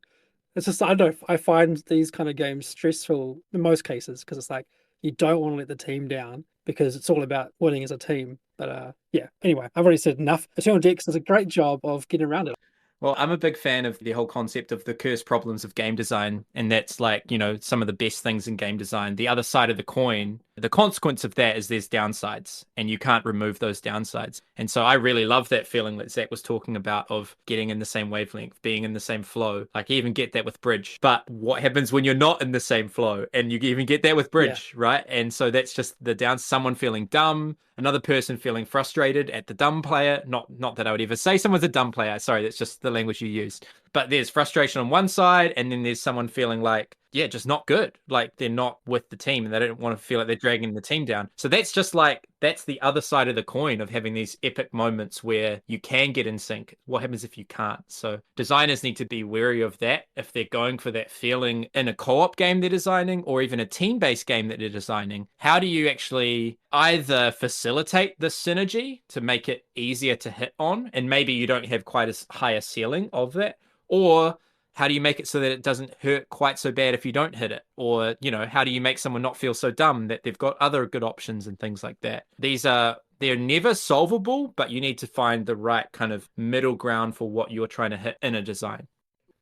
it's just I don't know. I find these kind of games stressful in most cases because it's like you don't want to let the team down because it's all about winning as a team. But yeah, anyway, I've already said enough. Eternal Decks does a great job of getting around it. Well, I'm a big fan of the whole concept of the cursed problems of game design. And that's like, some of the best things in game design. The other side of the coin, the consequence of that is there's downsides and you can't remove those downsides. And so I really love that feeling that Zach was talking about of getting in the same wavelength, being in the same flow. Like you even get that with Bridge. But what happens when you're not in the same flow? And you even get that with Bridge, right? And so that's just the someone feeling dumb, another person feeling frustrated at the dumb player. Not that I would ever say someone's a dumb player. Sorry, that's just the language you used. But there's frustration on one side, and then there's someone feeling like, yeah, just not good. Like they're not with the team and they don't want to feel like they're dragging the team down. So that's just like, that's the other side of the coin of having these epic moments where you can get in sync. What happens if you can't? So designers need to be wary of that if they're going for that feeling in a co-op game they're designing or even a team-based game that they're designing. How do you actually either facilitate the synergy to make it easier to hit on, and maybe you don't have quite as high a ceiling of that, or how do you make it so that it doesn't hurt quite so bad if you don't hit it? Or, how do you make someone not feel so dumb that they've got other good options and things like that? They're never solvable, but you need to find the right kind of middle ground for what you're trying to hit in a design.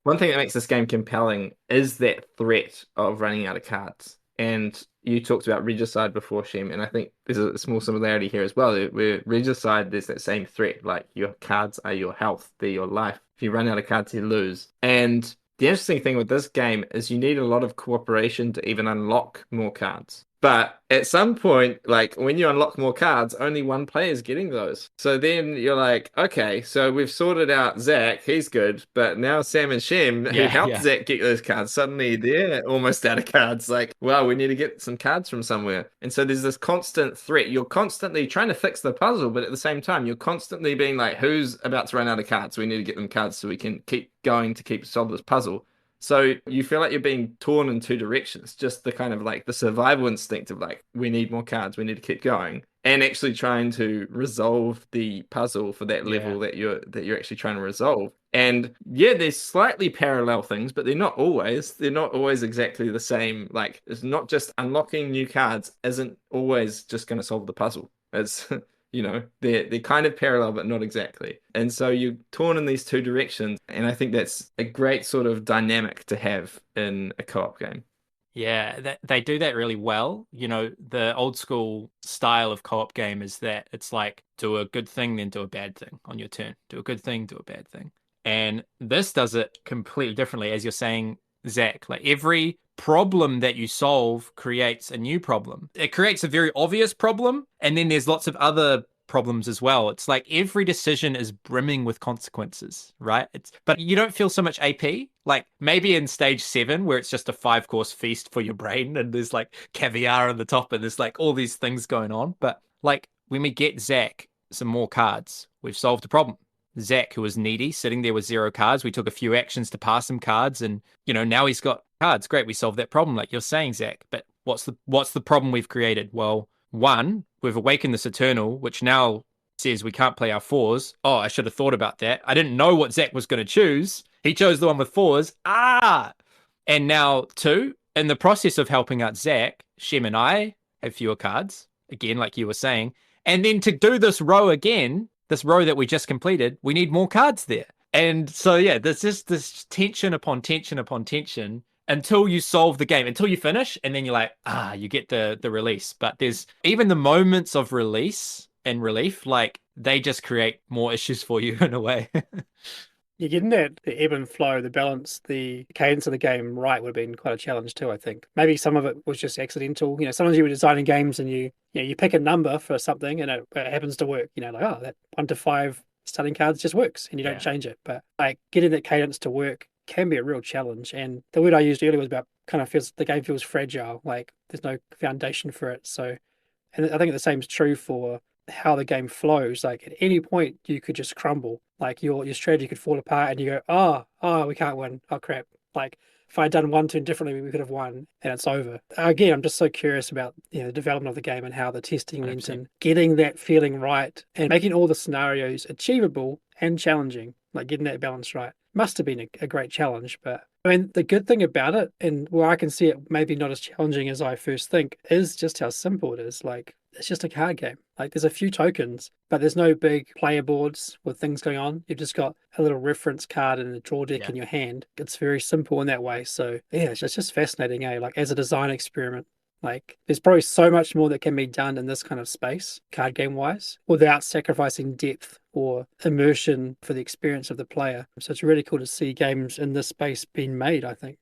One thing that makes this game compelling is that threat of running out of cards. And you talked about Regicide before, Shem, and I think there's a small similarity here as well. Where Regicide, there's that same threat, like your cards are your health, they're your life. If you run out of cards, you lose. And the interesting thing with this game is you need a lot of cooperation to even unlock more cards. But at some point, like when you unlock more cards, only one player is getting those. So then you're like, okay, so we've sorted out Zach, he's good, but now Sam and Shem, who helped Zach get those cards, suddenly they're almost out of cards. Like, wow, we need to get some cards from somewhere. And so there's this constant threat. You're constantly trying to fix the puzzle, but at the same time, you're constantly being like, who's about to run out of cards? We need to get them cards so we can keep going to solve this puzzle. So you feel like you're being torn in 2 directions, just the kind of like the survival instinct of like, we need more cards, we need to keep going, and actually trying to resolve the puzzle for that level that you're actually trying to resolve. And yeah, there's slightly parallel things, but they're not always exactly the same. Like it's not just unlocking new cards isn't always just going to solve the puzzle. It's they're kind of parallel, but not exactly. And so you're torn in these 2 directions. And I think that's a great sort of dynamic to have in a co-op game. Yeah, they do that really well. You know, the old school style of co-op game is that it's like do a good thing, then do a bad thing on your turn. Do a good thing, do a bad thing. And this does it completely differently, as you're saying, Zach. Like every problem that you solve creates a new problem. It creates a very obvious problem, and then there's lots of other problems as well. It's like every decision is brimming with consequences, right? But you don't feel so much AP. Like maybe in stage 7, where it's just a 5-course feast for your brain, and there's like caviar on the top, and there's like all these things going on. But like when we get Zach some more cards, we've solved a problem. Zach, who was needy, sitting there with 0 cards, we took a few actions to pass him cards, and now he's got cards. Great, we solved that problem, like you're saying, Zach. But what's the problem we've created? Well, one, we've awakened this Eternal, which now says we can't play our 4s. Oh, I should have thought about that. I didn't know what Zach was going to choose. He chose the one with 4s. And now 2, in the process of helping out Zach, Shem and I have fewer cards, again, like you were saying. And then to do this row again, this row that we just completed, we need more cards there. And so, yeah, there's just this tension upon tension upon tension until you solve the game, until you finish, and then you're like, you get the release. But there's even the moments of release and relief, like they just create more issues for you in a way. You're getting that the ebb and flow, the balance, the cadence of the game right would have been quite a challenge too, I think. Maybe some of it was just accidental. Sometimes you were designing games and you pick a number for something and it happens to work. Like, that 1 to 5 starting cards just works and you don't change it. But like getting that cadence to work can be a real challenge. And the word I used earlier was about the game feels fragile, like there's no foundation for it. So, and I think the same is true for how the game flows. Like at any point you could just crumble, like your strategy could fall apart and you go, we can't win, oh crap, like if I'd done one turn differently we could have won, and it's over again. I'm just so curious about the development of the game and how the testing went and getting that feeling right and making all the scenarios achievable and challenging, like getting that balance right must have been a great challenge. But I mean, the good thing about it, and where I can see it maybe not as challenging as I first think, is just how simple it is. Like, it's just a card game. Like, there's a few tokens, but there's no big player boards with things going on. You've just got a little reference card and a draw deck in your hand. It's very simple in that way. So, yeah, it's just fascinating, like, as a design experiment. Like, there's probably so much more that can be done in this kind of space, card game wise, without sacrificing depth or immersion for the experience of the player. So it's really cool to see games in this space being made, I think.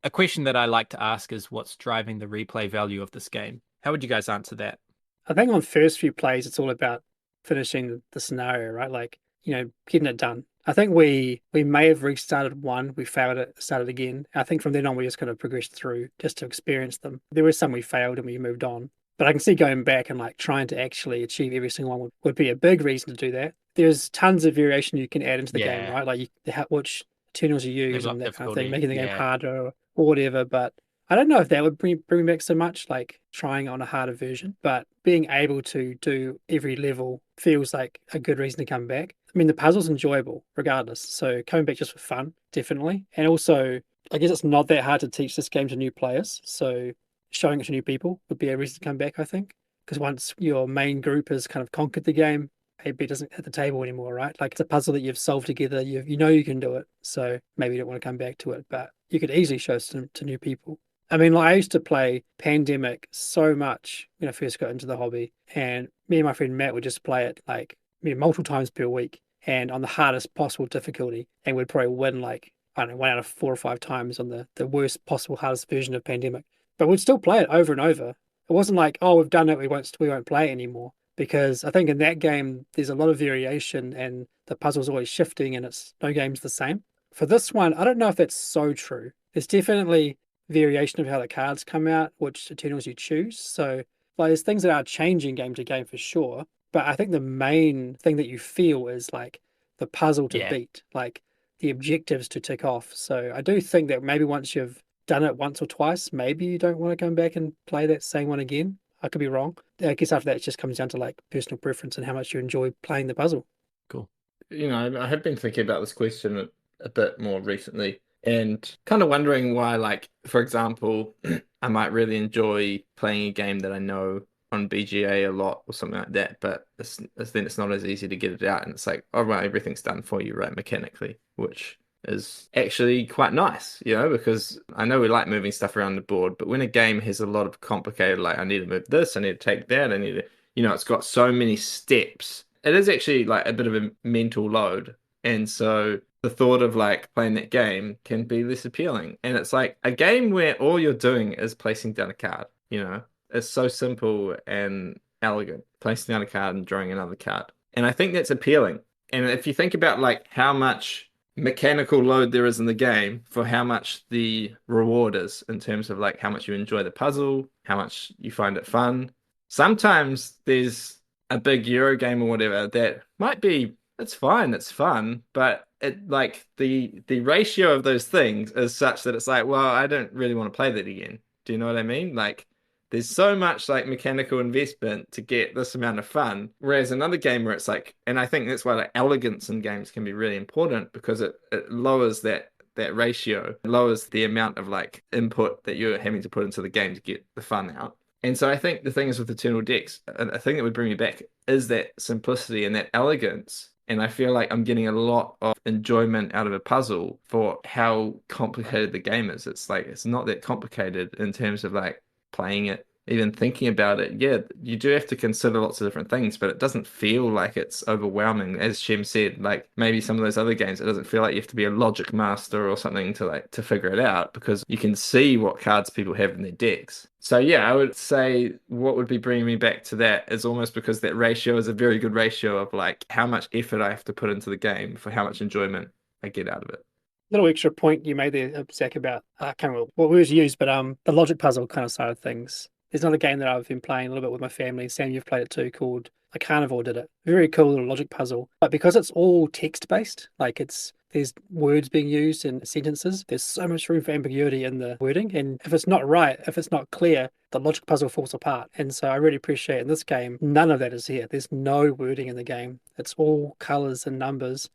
A question that I like to ask is what's driving the replay value of this game? How would you guys answer that? I think on first few plays, it's all about finishing the scenario, right? Like, getting it done. I think we may have restarted one, we failed it, started again. I think from then on, we just kind of progressed through just to experience them. There were some we failed and we moved on. But I can see going back and like trying to actually achieve every single one would be a big reason to do that. There's tons of variation you can add into the game, right? Like which Eternals you use and that kind of thing, making the game harder or whatever. But I don't know if that would bring back so much, like trying on a harder version. But being able to do every level feels like a good reason to come back. I mean, the puzzle's enjoyable regardless. So coming back just for fun, definitely. And also, I guess it's not that hard to teach this game to new players. So showing it to new people would be a reason to come back, I think. Because once your main group has kind of conquered the game, AB doesn't hit the table anymore, right? Like it's a puzzle that you've solved together. You know you can do it. So maybe you don't want to come back to it, but you could easily show it to new people. I mean, like I used to play Pandemic so much when I first got into the hobby, and me and my friend Matt would just play it like multiple times per week and on the hardest possible difficulty, and we'd probably win like, I don't know, 1 out of 4 or 5 times on the worst possible hardest version of Pandemic. But we'd still play it over and over. It wasn't like, oh, we've done it, we won't play it anymore. Because I think in that game, there's a lot of variation and the puzzle's always shifting and no game's the same. For this one, I don't know if that's so true. There's definitely variation of how the cards come out, which Eternals you choose. So like, there's things that are changing game to game for sure. But I think the main thing that you feel is like the puzzle to beat, like the objectives to tick off. So I do think that maybe once you've done it once or twice, maybe you don't want to come back and play that same one again. I could be wrong. I guess after that, it just comes down to like personal preference and how much you enjoy playing the puzzle. Cool. I have been thinking about this question a bit more recently and kind of wondering why, like, for example, I might really enjoy playing a game that I know on BGA a lot or something like that, but then it's not as easy to get it out. And it's like, oh, right, everything's done for you, right, mechanically, which is actually quite nice, because I know we like moving stuff around the board, but when a game has a lot of complicated, like I need to move this, I need to take that, I need to, it's got so many steps. It is actually like a bit of a mental load. And so the thought of like playing that game can be less appealing. And it's like a game where all you're doing is placing down a card, It's so simple and elegant, placing down a card and drawing another card. And I think that's appealing. And if you think about like how much mechanical load there is in the game for how much the reward is in terms of like how much you enjoy the puzzle, how much you find it fun. Sometimes there's a big Euro game or whatever that might be, it's fine, it's fun, but it like the ratio of those things is such that it's like, well, I don't really want to play that again. Do you know what I mean? Like there's so much like mechanical investment to get this amount of fun. Whereas another game where it's like, and I think that's why like elegance in games can be really important because it lowers that ratio, it lowers the amount of like input that you're having to put into the game to get the fun out. And so I think the thing is with Eternal Decks, a thing that would bring me back is that simplicity and that elegance. And I feel like I'm getting a lot of enjoyment out of a puzzle for how complicated the game is. It's like, it's not that complicated in terms of like playing it, even thinking about it. Yeah, you do have to consider lots of different things, but it doesn't feel like it's overwhelming. As Shem said, like maybe some of those other games, it doesn't feel like you have to be a logic master or something to figure it out because you can see what cards people have in their decks. So yeah, I would say what would be bringing me back to that is almost because that ratio is a very good ratio of like how much effort I have to put into the game for how much enjoyment I get out of it. Little extra point you made there, Zach, about I can't remember what words you used, but the logic puzzle kind of side of things. There's another game that I've been playing a little bit with my family. Sam, you've played it too, called A Carnivore did it. Very cool little logic puzzle. But because it's all text based, like there's words being used in sentences, there's so much room for ambiguity in the wording. And if it's not right, if it's not clear, the logic puzzle falls apart. And so I really appreciate in this game, none of that is here. There's no wording in the game. It's all colors and numbers.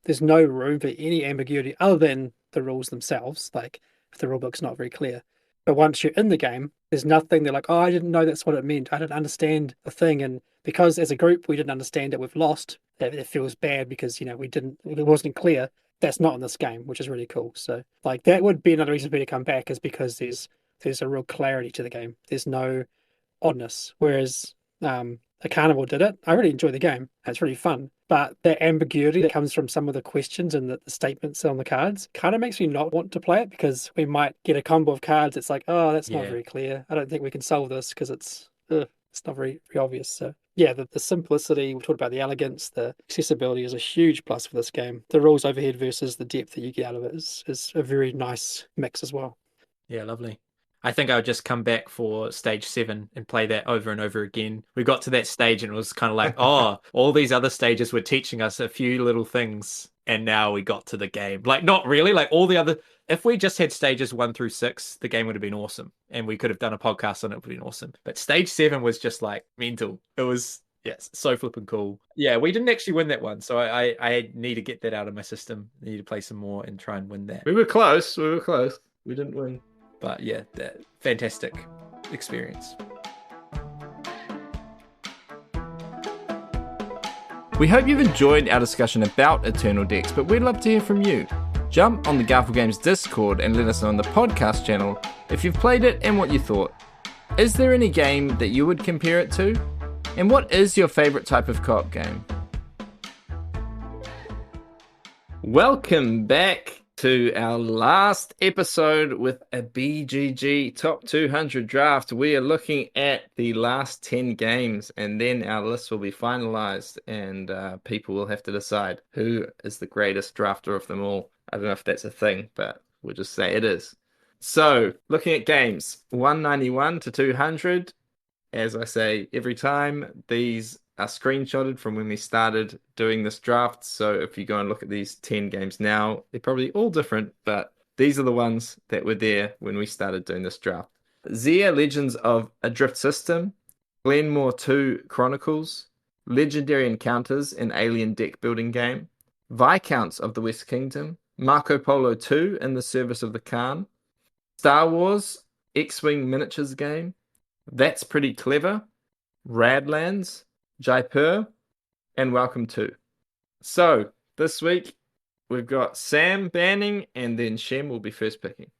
There's no room for any ambiguity other than the rules themselves, like if the rule book's not very clear. But once you're in the game, there's nothing. They're like, oh, I didn't know that's what it meant. I didn't understand the thing. And because as a group, we didn't understand it, we've lost. It feels bad because, it wasn't clear. That's not in this game, which is really cool. So like that would be another reason for me to come back is because there's a real clarity to the game. There's no oddness. Whereas A Carnival did it. I really enjoy the game. It's really fun. But the ambiguity that comes from some of the questions and the statements on the cards kind of makes me not want to play it because we might get a combo of cards. It's like, oh, that's not very clear. I don't think we can solve this because it's not very obvious. So yeah, the simplicity, we talked about the elegance, the accessibility is a huge plus for this game. The rules overhead versus the depth that you get out of it is a very nice mix as well. Yeah, lovely. I think I would just come back for stage 7 and play that over and over again. We got to that stage and it was kind of like, oh, all these other stages were teaching us a few little things. And now we got to the game. Like, not really. Like all the other, if we just had stages 1 through 6, the game would have been awesome. And we could have done a podcast on it, would have been awesome. But stage 7 was just like mental. It was, yes, so flipping cool. Yeah, we didn't actually win that one. So I need to get that out of my system. I need to play some more and try and win that. We were close. We didn't win. But yeah, that fantastic experience. We hope you've enjoyed our discussion about Eternal Decks, but we'd love to hear from you. Jump on the Garphill Games Discord and let us know on the podcast channel if you've played it and what you thought. Is there any game that you would compare it to? And what is your favourite type of co-op game? Welcome back to our last episode with a BGG Top 200 draft. We are looking at the last 10 games and then our list will be finalized and people will have to decide who is the greatest drafter of them all. I don't know if that's a thing, but we'll just say it is. So, looking at games, 191 to 200. As I say every time, these are screenshotted from when we started doing this draft. So if you go and look at these 10 games now, they're probably all different, but these are the ones that were there when we started doing this draft. Xia Legends of a Drift System, Glenmore 2 Chronicles, Legendary Encounters, an alien deck building game, Viscounts of the West Kingdom, Marco Polo 2 in the Service of the Khan, Star Wars X-Wing Miniatures game, That's Pretty Clever, Radlands, Jaipur, and Welcome to. So, this week, we've got Sam banning, and then Shem will be first picking.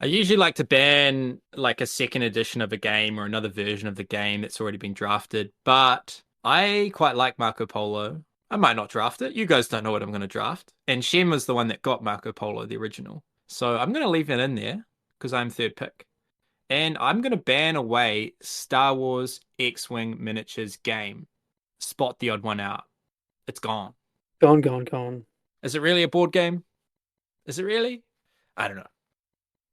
I usually like to ban like a second edition of a game or another version of the game that's already been drafted, but I quite like Marco Polo. I might not draft it. You guys don't know what I'm going to draft. And Shem was the one that got Marco Polo, the original. So I'm going to leave it in there because I'm third pick. And I'm going to ban away Star Wars X-Wing Miniatures game. Spot the odd one out. It's gone. Gone. Is it really a board game? Is it really? I don't know.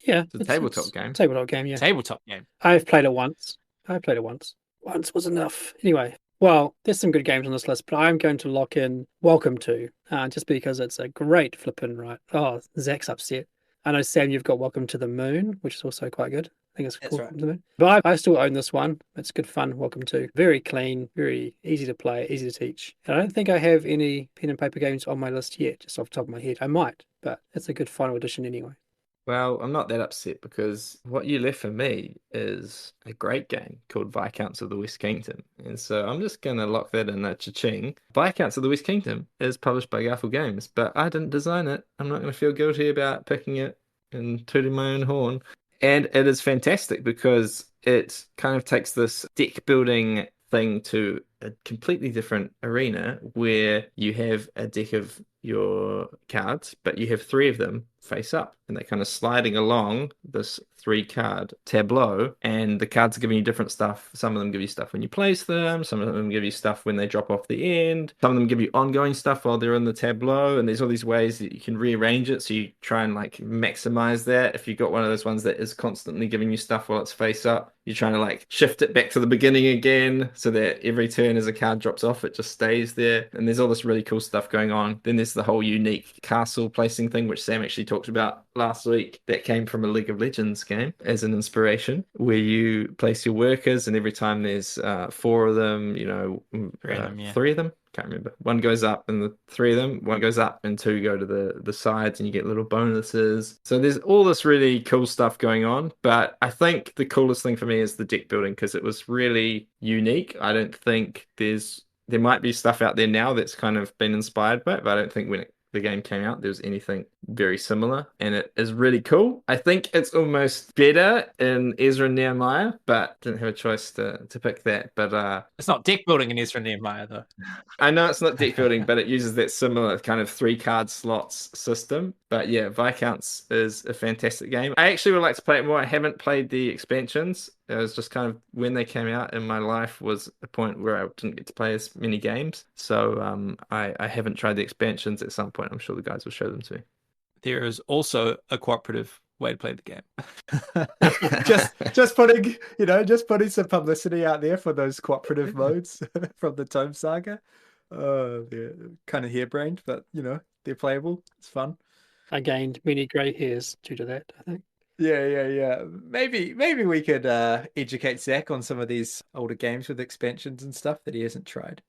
Yeah. It's a tabletop game. Tabletop game, yeah. Tabletop game. I've played it once. Once was enough. Anyway, well, there's some good games on this list, but I'm going to lock in Welcome to, just because it's a great flippin' right. Oh, Zach's upset. I know, Sam, you've got Welcome to the Moon, which is also quite good. I think it's That's called right. Welcome to the Moon. But I still own this one. It's good fun, Welcome to. Very clean, very easy to play, easy to teach. And I don't think I have any pen and paper games on my list yet, just off the top of my head. I might, but it's a good final edition anyway. Well, I'm not that upset because what you left for me is a great game called Viscounts of the West Kingdom. And so I'm just going to lock that in at cha-ching. Viscounts of the West Kingdom is published by Garphill Games, but I didn't design it. I'm not going to feel guilty about picking it and tooting my own horn. And it is fantastic because it kind of takes this deck building thing to a completely different arena where you have a deck of your cards, but you have three of them face up and they're kind of sliding along this 3-card tableau, and the cards are giving you different stuff. Some of them give you stuff when you place them, some of them give you stuff when they drop off the end, some of them give you ongoing stuff while they're in the tableau, and there's all these ways that you can rearrange it so you try and like maximize that. If you've got one of those ones that is constantly giving you stuff while it's face up, you're trying to like shift it back to the beginning again so that every turn as a card drops off, it just stays there. And there's all this really cool stuff going on. Then there's the whole unique castle placing thing, which Sam actually talked about last week, that came from a League of Legends game as an inspiration, where you place your workers, and every time there's 4 of them, three of them, can't remember, one goes up, and the 3 of them, one goes up and 2 go to the sides, and you get little bonuses. So there's all this really cool stuff going on, but I think the coolest thing for me is the deck building because it was really unique. I don't think there might be stuff out there now that's kind of been inspired by it, but I don't think when the game came out there was anything very similar, and it is really cool. I think it's almost better in Ezra and Nehemiah, but didn't have a choice to pick that. But It's not deck building in Ezra and Nehemiah, though. I know it's not deck building, but it uses that similar kind of 3-card slots system. But yeah, Viscounts is a fantastic game. I actually would like to play it more. I haven't played the expansions. It was just kind of when they came out in my life was a point where I didn't get to play as many games. So I haven't tried the expansions. At some point, I'm sure the guys will show them to me. There is also a cooperative way to play the game. just putting some publicity out there for those cooperative modes from the Tome Saga. They're kind of harebrained, but they're playable. It's fun. I gained many grey hairs due to that, I think. Yeah. Maybe we could educate Zach on some of these older games with expansions and stuff that he hasn't tried.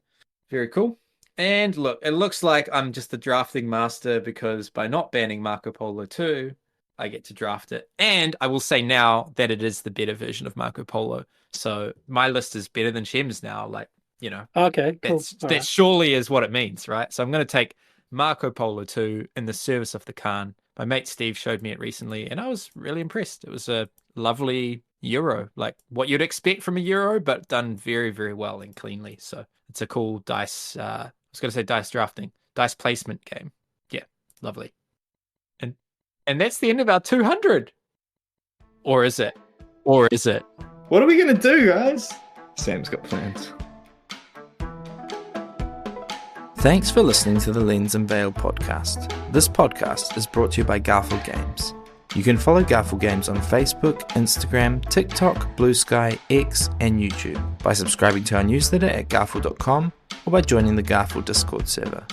Very cool. And look, it looks like I'm just the drafting master because by not banning Marco Polo 2, I get to draft it. And I will say now that it is the better version of Marco Polo. So my list is better than Shem's now. Like, Okay, cool. That surely is what it means, right? So I'm going to take Marco Polo 2 in the service of the Khan. My mate Steve showed me it recently, and I was really impressed. It was a lovely Euro, like what you'd expect from a Euro, but done very, very well and cleanly. So it's a cool dice. I was going to say dice drafting, dice placement game. Yeah, lovely. And that's the end of our 200. Or is it? What are we going to do, guys? Sam's got plans. Thanks for listening to the Lens and Veil podcast. This podcast is brought to you by Garphill Games. You can follow Garphill Games on Facebook, Instagram, TikTok, Blue Sky, X, and YouTube by subscribing to our newsletter at garphill.com or by joining the Garphill Discord server.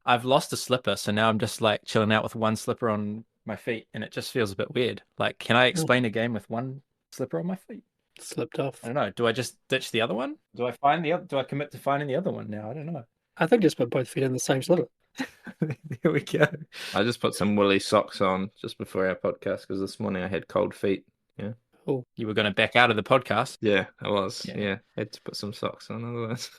I've lost a slipper, so now I'm just like chilling out with one slipper on my feet, and it just feels a bit weird. Like, can I explain a game with one slipper on my feet? Slipped off. I don't know. Do I just ditch the other one? Do I commit to finding the other one now? I don't know. I think just put both feet in the same slipper. There we go. I just put some woolly socks on just before our podcast because this morning I had cold feet. Yeah. Cool. You were going to back out of the podcast. Yeah, I was. Yeah. Yeah, had to put some socks on otherwise.